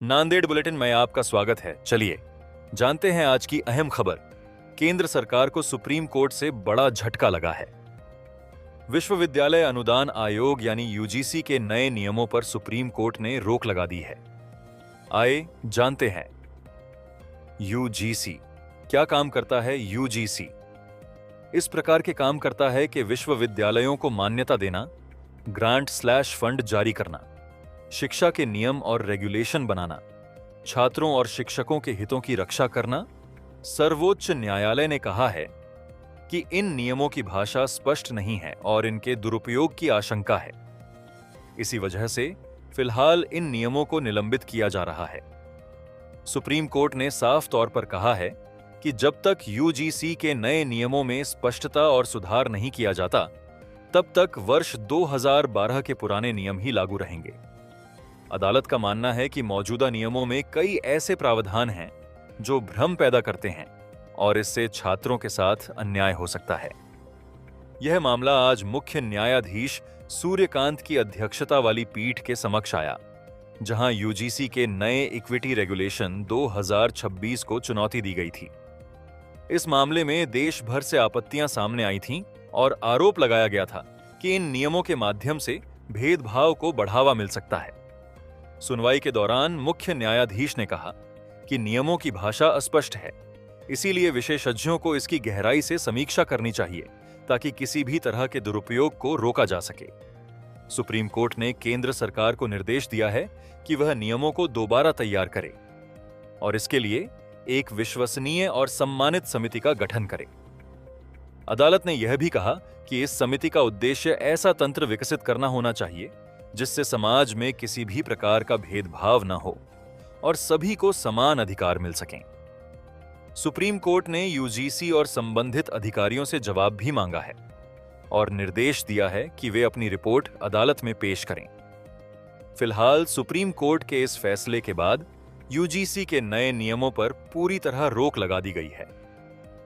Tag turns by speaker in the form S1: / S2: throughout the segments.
S1: Nanded bulletin में आपका स्वागत है। चलिए जानते हैं आज की अहम खबर। केंद्र सरकार को सुप्रीम कोर्ट से बड़ा झटका लगा है। विश्वविद्यालय अनुदान आयोग यानी यूजीसी के नए नियमों पर सुप्रीम कोर्ट ने रोक लगा दी है। आइए जानते हैं यूजीसी क्या काम करता है। यूजीसी इस प्रकार के काम करता है कि विश्वविद्यालयों को मान्यता देना, ग्रांट/फंड जारी करना, शिक्षा के नियम और रेगुलेशन बनाना, छात्रों और शिक्षकों के हितों की रक्षा करना। सर्वोच्च न्यायालय ने कहा है कि इन नियमों की भाषा स्पष्ट नहीं है और इनके दुरुपयोग की आशंका है। इसी वजह से फिलहाल इन नियमों को निलंबित किया जा रहा है। सुप्रीम कोर्ट ने साफ तौर पर कहा है कि जब तक यूजीसी के नए नियमों में स्पष्टता और सुधार नहीं किया जाता, तब तक वर्ष 2012 के पुराने नियम ही लागू रहेंगे। अदालत का मानना है कि मौजूदा नियमों में कई ऐसे प्रावधान हैं जो भ्रम पैदा करते हैं और इससे छात्रों के साथ अन्याय हो सकता है। यह मामला आज मुख्य न्यायाधीश सूर्यकांत की अध्यक्षता वाली पीठ के समक्ष आया, जहां यूजीसी के नए इक्विटी रेगुलेशन 2026 को चुनौती दी गई थी। इस मामले में देश भर से आपत्तियां सामने आई थीं और आरोप लगाया गया था कि इन नियमों के माध्यम से भेदभाव को बढ़ावा मिल सकता है। सुनवाई के दौरान मुख्य न्यायाधीश ने कहा कि नियमों की भाषा अस्पष्ट है, इसीलिए विशेषज्ञों को इसकी गहराई से समीक्षा करनी चाहिए ताकि किसी भी तरह के दुरुपयोग को रोका जा सके। सुप्रीम कोर्ट ने केंद्र सरकार को निर्देश दिया है कि वह नियमों को दोबारा तैयार करे और इसके लिए एक विश्वसनीय और सम्मानित समिति का गठन करे। अदालत ने यह भी कहा कि इस समिति का उद्देश्य ऐसा तंत्र विकसित करना होना चाहिए जिससे समाज में किसी भी प्रकार का भेदभाव न हो और सभी को समान अधिकार मिल सकें। सुप्रीम कोर्ट ने यूजीसी और संबंधित अधिकारियों से जवाब भी मांगा है और निर्देश दिया है कि वे अपनी रिपोर्ट अदालत में पेश करें। फिलहाल सुप्रीम कोर्ट के इस फैसले के बाद यूजीसी के नए नियमों पर पूरी तरह रोक लगा दी गई है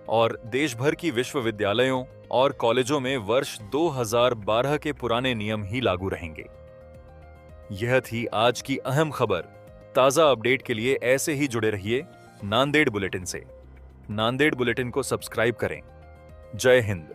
S1: और देश भर की विश्वविद्यालयों और कॉलेजों में वर्ष 2012 के पुराने नियम ही लागू रहेंगे। यह थी आज की अहम खबर। ताजा अपडेट के लिए ऐसे ही जुड़े रहिए नांदेड़ बुलेटिन से। नांदेड़ बुलेटिन को सब्सक्राइब करें। जय हिंद।